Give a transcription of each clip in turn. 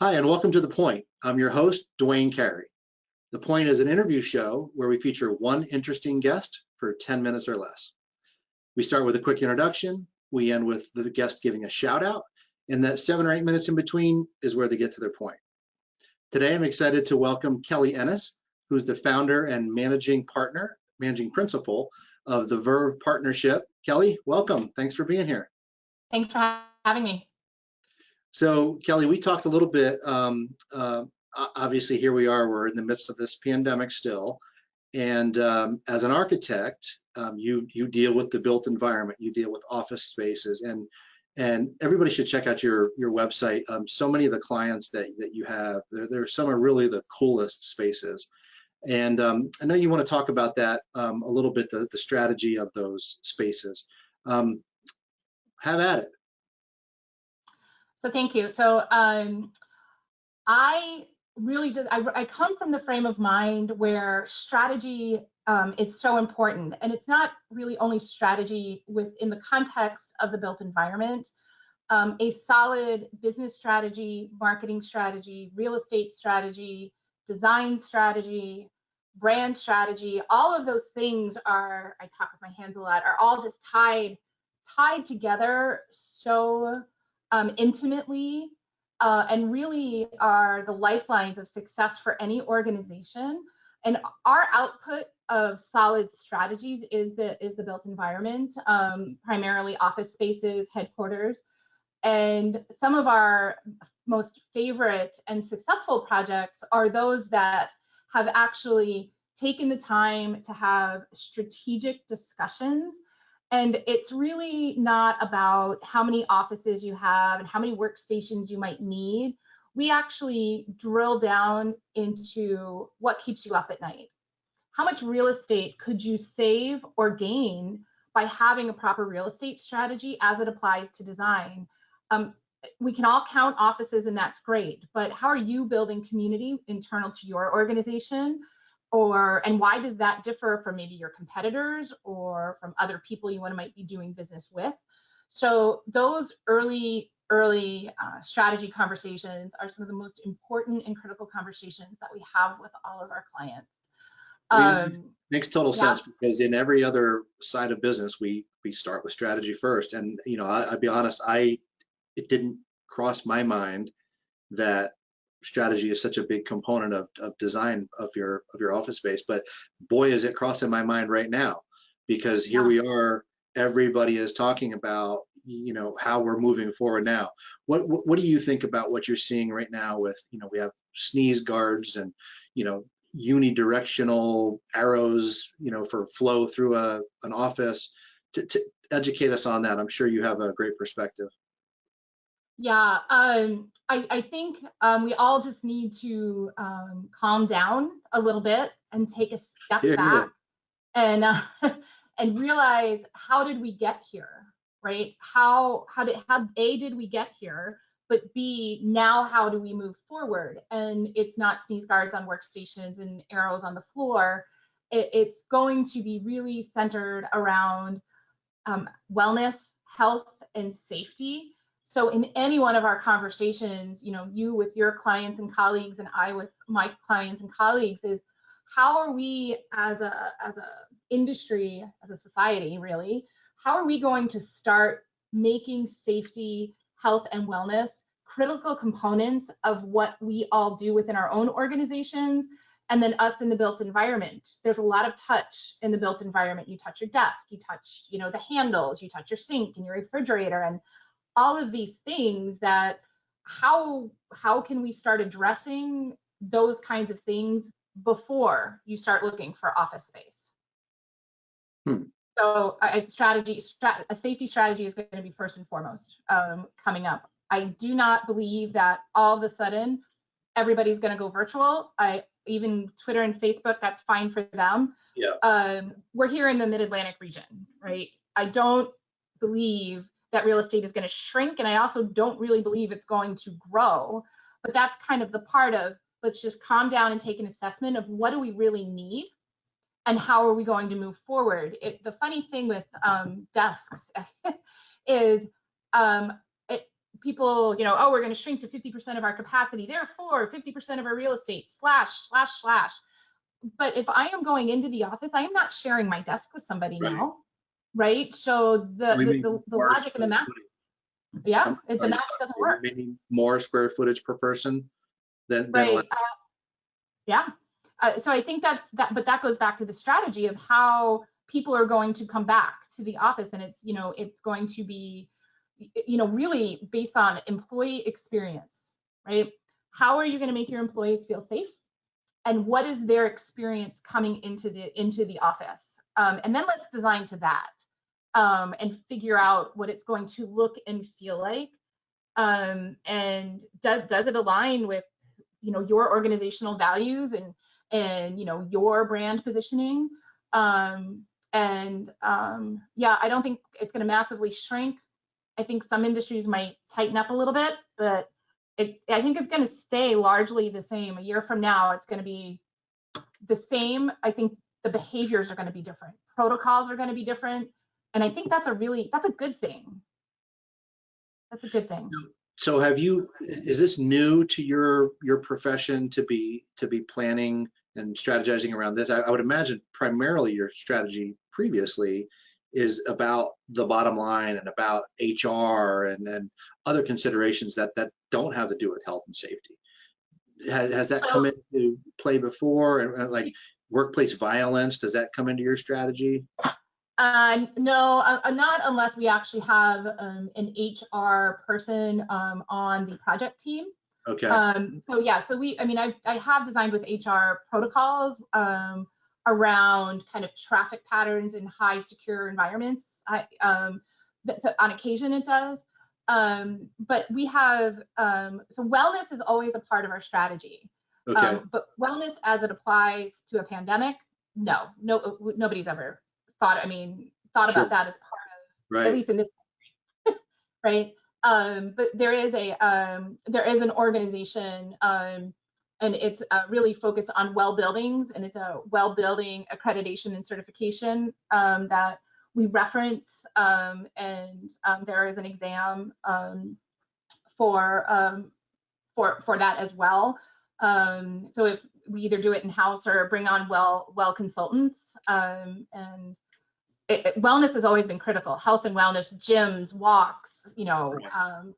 Hi, and welcome to The Point. I'm your host, Duane Carey. The Point is an interview show where we feature one interesting guest for 10 minutes or less. We start with a quick introduction, we end with the guest giving a shout out, and that 7 or 8 minutes in between is where they get to their point. Today, I'm excited to welcome Kelly Ennis, who's the founder and managing principal of the Verve Partnership. Kelly, welcome. Thanks for being here. Thanks for having me. So, Kelly, we talked a little bit. Obviously, here we are. We're in the midst of this pandemic still, and as an architect, you deal with the built environment. You deal with office spaces, and everybody should check out your website. So many of the clients that you have, there some are really the coolest spaces, and I know you want to talk about that a little bit, the strategy of those spaces. Have at it. So thank you. So I really just, I come from the frame of mind where strategy is so important. And it's not really only strategy within the context of the built environment. A solid business strategy, marketing strategy, real estate strategy, design strategy, brand strategy, all of those things are, I talk with my hands a lot, are all just tied together so intimately, and really are the lifelines of success for any organization. And our output of solid strategies is the built environment, primarily office spaces, headquarters. And some of our most favorite and successful projects are those that have actually taken the time to have strategic discussions. And it's really not about how many offices you have and how many workstations you might need. We actually drill down into what keeps you up at night. How much real estate could you save or gain by having a proper real estate strategy as it applies to design? We can all count offices and that's great, but how are you building community internal to your organization? And why does that differ from maybe your competitors or from other people you might be doing business with? So those early strategy conversations are some of the most important and critical conversations that we have with all of our clients. Makes total sense, because in every other side of business, we start with strategy first. And I'll be honest, it didn't cross my mind that strategy is such a big component of design of your office space, but boy, is it crossing my mind right now, because here we are, everybody is talking about how we're moving forward now. What do you think about what you're seeing right now with we have sneeze guards and unidirectional arrows for flow through an office? To educate us on that, I'm sure you have a great perspective. Yeah, I think we all just need to calm down a little bit and take a step back and and realize, how did we get here, right? How A, did we get here, but B, now how do we move forward? And it's not sneeze guards on workstations and arrows on the floor. It's going to be really centered around wellness, health, and safety. So in any one of our conversations, you with your clients and colleagues and I with my clients and colleagues, is how are we as a industry, as a society really, how are we going to start making safety, health, and wellness critical components of what we all do within our own organizations, and then us in the built environment? There's a lot of touch in the built environment. You touch your desk, you touch the handles, you touch your sink and your refrigerator, and all of these things that how can we start addressing those kinds of things before you start looking for office space? So a safety strategy is going to be first and foremost coming up. I do not believe that all of a sudden everybody's going to go virtual. Even Twitter and Facebook, that's fine for them. Yeah. We're here in the Mid-Atlantic region, right? I don't believe that real estate is going to shrink, and I also don't really believe it's going to grow. But that's kind of the part of, let's just calm down and take an assessment of what do we really need and how are we going to move forward. The funny thing with desks is people, oh, we're going to shrink to 50% of our capacity, therefore 50% of our real estate, slash, slash, slash. But if I am going into the office, I am not sharing my desk with somebody Right. now, right? So We mean the more logic and the square math, footage. yeah, the Sorry, math doesn't work, maybe more square footage per person than less. right? Yeah. So I think but that goes back to the strategy of how people are going to come back to the office, and it's going to be, really based on employee experience, right? How are you going to make your employees feel safe? And what is their experience coming into the office? And then let's design to that, and figure out what it's going to look and feel like. And does it align with your organizational values and your brand positioning? Yeah, I don't think it's going to massively shrink. I think some industries might tighten up a little bit, but I think it's going to stay largely the same. A year from now, it's going to be the same. I think the behaviors are going to be different. Protocols are going to be different. And I think that's a good thing. That's a good thing. So is this new to your profession to be planning and strategizing around this? I would imagine primarily your strategy previously is about the bottom line and about HR and other considerations that don't have to do with health and safety. Has that come into play before? And like workplace violence, does that come into your strategy? No, not unless we actually have an HR person on the project team. Okay. So yeah, I have designed with HR protocols around kind of traffic patterns in high secure environments. So on occasion it does. But we have, so wellness is always a part of our strategy. Okay. But wellness as it applies to a pandemic, no, nobody's ever thought Sure. about that as part of, Right. at least in this country, right? But there is an organization, and it's really focused on well buildings, and it's a well building accreditation and certification that we reference, and there is an exam for that as well. So if we either do it in house or bring on well consultants, and wellness has always been critical. Health and wellness, gyms, walks,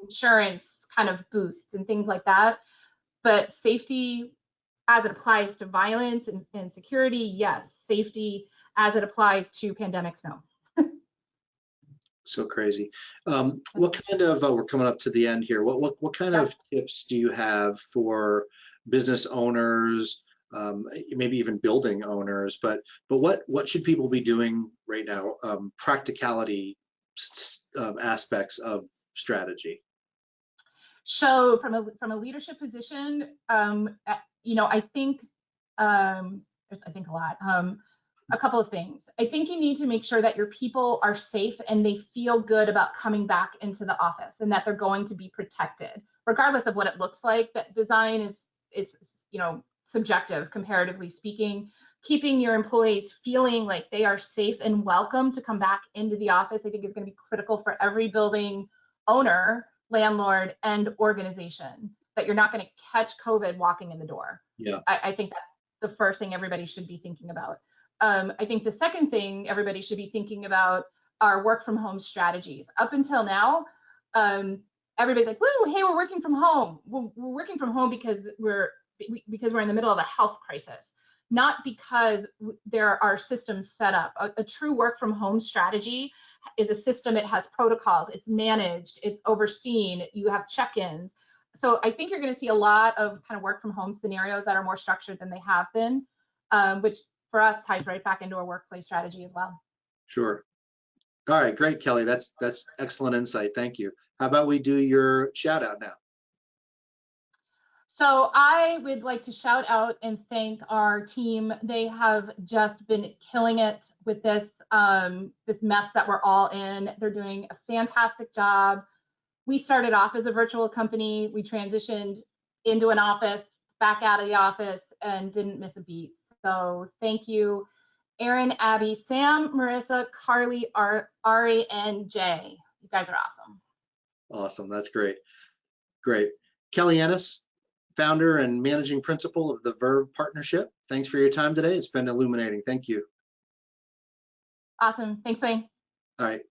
insurance kind of boosts and things like that. But safety as it applies to violence and security, yes. Safety as it applies to pandemics, no. So crazy. What kind of, we're coming up to the end here. What kind of tips do you have for business owners, maybe even building owners, but what should people be doing right now? Practicality aspects of strategy. So from a leadership position, I think a lot. A couple of things. I think you need to make sure that your people are safe and they feel good about coming back into the office, and that they're going to be protected, regardless of what it looks like. That design is subjective, comparatively speaking. Keeping your employees feeling like they are safe and welcome to come back into the office, I think, is going to be critical for every building owner, landlord, and organization. That you're not going to catch COVID walking in the door. Yeah. I think that's the first thing everybody should be thinking about. I think the second thing everybody should be thinking about are work from home strategies. Up until now, everybody's like, "Woo, hey, we're working from home." We're working from home because we're in the middle of a health crisis, not because there are systems set up. A true work from home strategy is a system. It has protocols. It's managed. It's overseen. You have check-ins. So I think you're going to see a lot of kind of work from home scenarios that are more structured than they have been, which for us ties right back into our workplace strategy as well. Sure. All right, great, Kelly. That's excellent insight. Thank you. How about we do your shout out now? So I would like to shout out and thank our team. They have just been killing it with this mess that we're all in. They're doing a fantastic job. We started off as a virtual company. We transitioned into an office, back out of the office, and didn't miss a beat. So thank you, Aaron, Abby, Sam, Marissa, Carly, Ari, and Jay. You guys are awesome. Awesome. That's great. Great. Kelly Ennis, founder and managing principal of the Verve Partnership. Thanks for your time today. It's been illuminating. Thank you. Awesome. Thanks, Duane. All right.